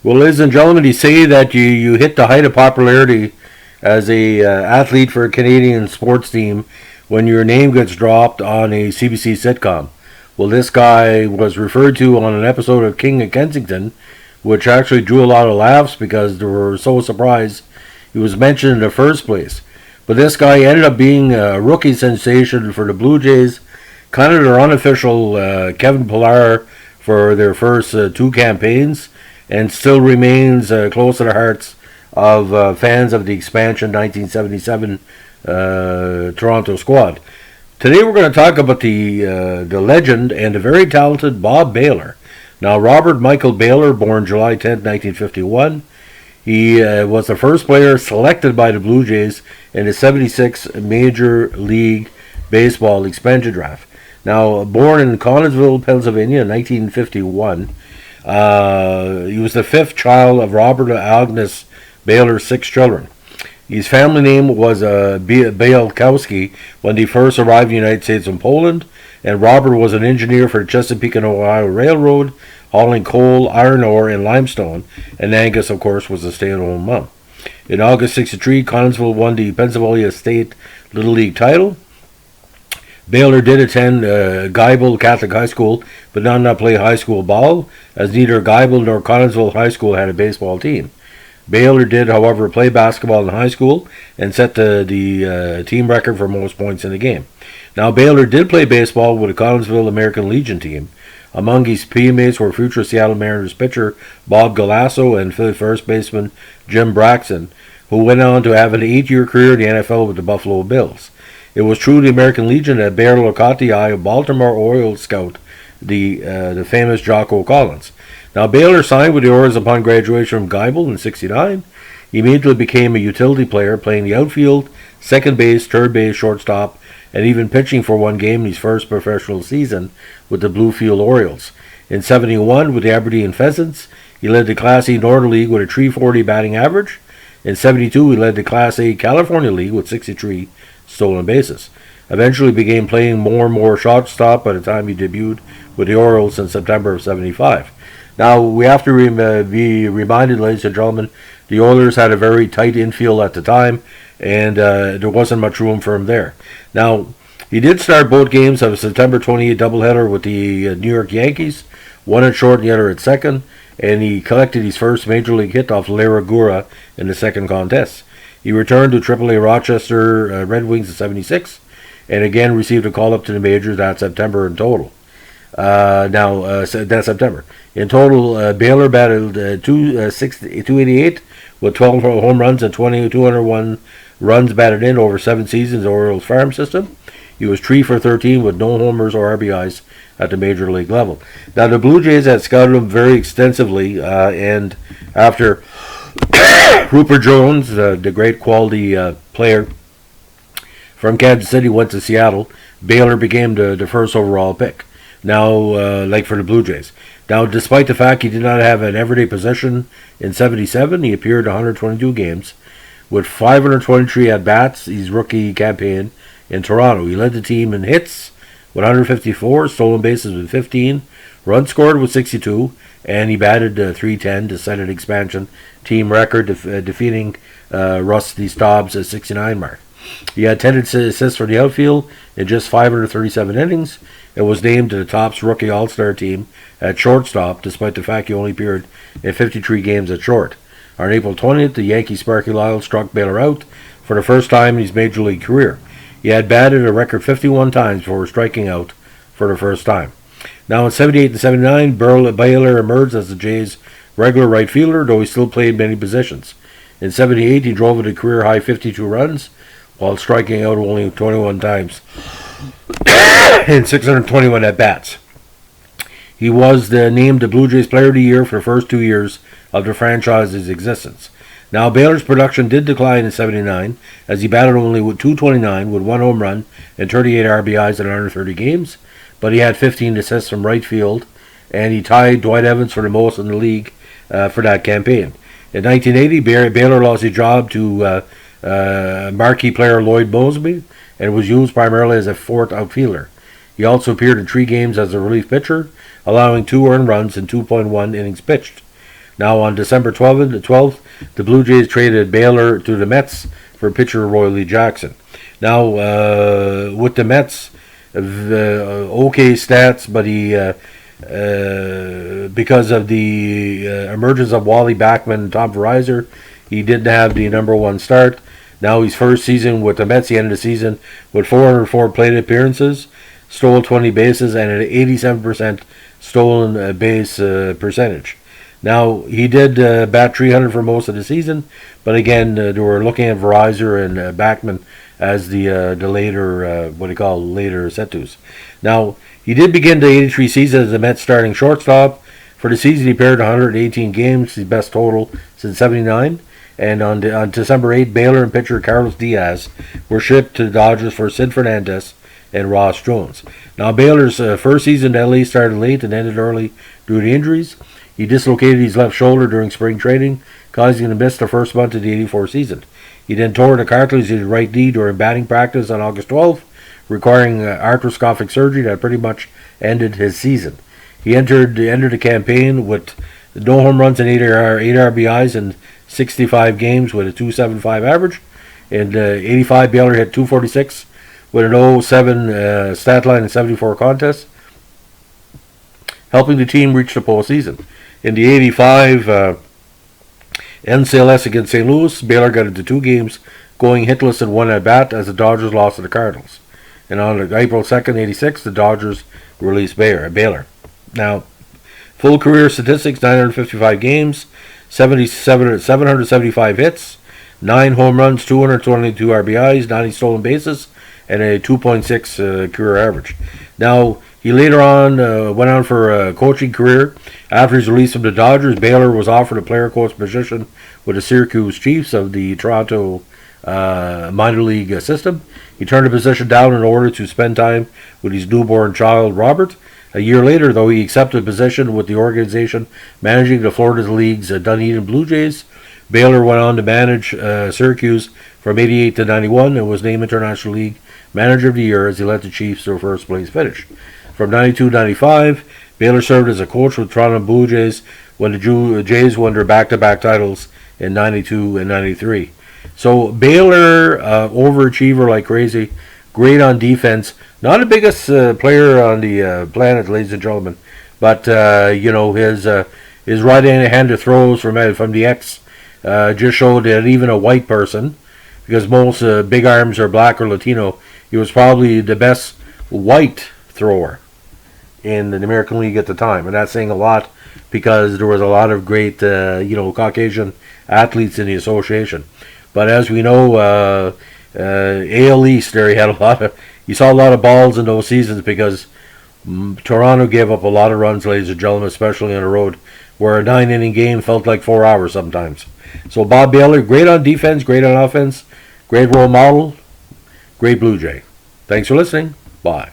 Well, ladies and gentlemen, you say that you hit the height of popularity as a athlete for a Canadian sports team when your name gets dropped on a CBC sitcom. Well, this guy was referred to on an episode of King of Kensington, which actually drew a lot of laughs because they were so surprised he was mentioned in the first place. But this guy ended up being a rookie sensation for the Blue Jays, kind of their unofficial Kevin Pillar for their first two campaigns, and still remains close to the hearts of fans of the expansion 1977 Toronto squad. Today we're going to talk about the legend and the very talented Bob Bailor. Now, Robert Michael Bailor, born July 10, 1951, he was the first player selected by the Blue Jays in the 76 Major League Baseball expansion draft. Now, born in Connersville, Pennsylvania in 1951, he was the fifth child of Robert and Agnes Bailor's six children. His family name was Bielkowski when he first arrived in the United States from Poland, and Robert was an engineer for the Chesapeake and Ohio Railroad, hauling coal, iron ore, and limestone, and Angus, of course, was a stay-at-home mom. In August 63, Connersville won the Pennsylvania State Little League title. Bailor did attend Geibel Catholic High School, but did not play high school ball, as neither Geibel nor Connersville High School had a baseball team. Bailor did, however, play basketball in high school and set the team record for most points in the game. Now, Bailor did play baseball with the Connersville American Legion team. Among his teammates were future Seattle Mariners pitcher Bob Galasso and first baseman Jim Braxton, who went on to have an 8-year career in the NFL with the Buffalo Bills. It was true to the American Legion that Bailor caught the eye of Baltimore Orioles scout, the famous Jocko Collins. Now, Bailor signed with the Orioles upon graduation from Geibel in '69. He immediately became a utility player, playing the outfield, second base, third base, shortstop, and even pitching for one game in his first professional season with the Bluefield Orioles. In '71, with the Aberdeen Pheasants, he led the Class A Northern League with a .340 batting average. In '72, he led the Class A California League with 63 stolen bases. Eventually began playing more and more shortstop by the time he debuted with the Orioles in September of '75. Now, we have to be reminded, ladies and gentlemen, the Oilers had a very tight infield at the time, and there wasn't much room for him there. Now, he did start both games of a September 28 doubleheader with the New York Yankees, one at short and the other at second, and he collected his first major league hit off Lara Gura in the second contest. He returned to AAA Rochester Red Wings in '76, and again received a call up to the majors that September in total. That September. In total, Bailor batted 288 with 12 home runs and 201 runs batted in over 7 seasons in the Orioles farm system. He was 3 for 13 with no homers or RBIs at the major league level. Now, the Blue Jays had scouted him very extensively, and after Rupert Jones, the great quality player from Kansas City, went to Seattle, Bailor became the first overall pick. Now, like for the Blue Jays. Now, despite the fact he did not have an everyday position in '77, he appeared in 122 games with 523 at-bats his rookie campaign in Toronto. He led the team in hits with 154, stolen bases with 15, runs scored with 62, and he batted .310 to set an expansion team record, defeating Rusty Staub's 69 mark. He had 10 assists for the outfield in just 537 innings, and was named to the Topps Rookie All-Star team at shortstop, despite the fact he only appeared in 53 games at short. On April 20th, the Yankee Sparky Lyle struck Bailor out for the first time in his major league career. He had batted a record 51 times before striking out for the first time. Now, in '78 and '79, Bailor emerged as the Jays' regular right fielder, though he still played many positions. In '78, he drove a career-high 52 runs, while striking out only 21 times in 621 at-bats. He was named the Blue Jays Player of the Year for the first 2 years of the franchise's existence. Now, Bailor's production did decline in '79, as he batted only with .229 with 1 home run and 38 RBIs in 130 games, but he had 15 assists from right field, and he tied Dwight Evans for the most in the league for that campaign. In 1980, Bailor lost his job to marquee player Lloyd Moseby, and was used primarily as a fourth outfielder. He also appeared in 3 games as a relief pitcher, allowing 2 earned runs and 2.1 innings pitched. Now on December 12th, the Blue Jays traded Bailor to the Mets for pitcher Roy Lee Jackson. Now with the Mets, okay stats, but he because of the emergence of Wally Backman and Tom Verizon, he didn't have the number one start. Now his first season with the Mets, he ended the season with 404 plate appearances, stole 20 bases, and an 87% stolen base percentage. Now, he did bat 300 for most of the season, but again, they were looking at Verizon and Backman as the later, later set-tos. Now, he did begin the 83 season as the Mets starting shortstop. For the season, he appeared 118 games, his best total since '79. And on December 8th, Bailor and pitcher Carlos Diaz were shipped to the Dodgers for Sid Fernandez and Ross Jones. Now, Baylor's first season in LA started late and ended early due to injuries. He dislocated his left shoulder during spring training, causing him to miss the first month of the '84 season. He then tore the cartilage in his right knee during batting practice on August 12th, requiring arthroscopic surgery that pretty much ended his season. He entered the campaign with no home runs and 8 RBIs in 65 games with a .275 average. In '85, Bailor hit .246 with an .07 stat line in 74 contests, helping the team reach the postseason. In the '85 NCLS against St. Louis, Bailor got into 2 games, going hitless in 1 at-bat as the Dodgers lost to the Cardinals. And on April 2nd, '86, the Dodgers released Bailor. Now, full career statistics: 955 games, 775 hits, 9 home runs, 222 RBIs, 90 stolen bases, and a 2.6 career average. Now, he later on went on for a coaching career. After his release from the Dodgers, Bailor was offered a player coach position with the Syracuse Chiefs of the Toronto minor league system. He turned the position down in order to spend time with his newborn child, Robert. A year later, though, he accepted a position with the organization managing the Florida League's Dunedin Blue Jays. Bailor went on to manage Syracuse from '88 to '91 and was named International League Manager of the Year as he led the Chiefs to a first-place finish. From '92 to '95, Bailor served as a coach with Toronto Blue Jays when the Jays won their back-to-back titles in '92 and '93. So Bailor, overachiever like crazy, great on defense. Not the biggest player on the planet, ladies and gentlemen, but his right-handed throws from the X just showed that even a white person, because most big arms are black or Latino, he was probably the best white thrower in the American League at the time, and that's saying a lot because there was a lot of great Caucasian athletes in the association. But as we know, AL East there you saw a lot of balls in those seasons because Toronto gave up a lot of runs, ladies and gentlemen, especially on the road, where a 9-inning game felt like 4 hours sometimes. So Bob Bailor, great on defense, great on offense, great role model, great Blue Jay. Thanks for listening. Bye.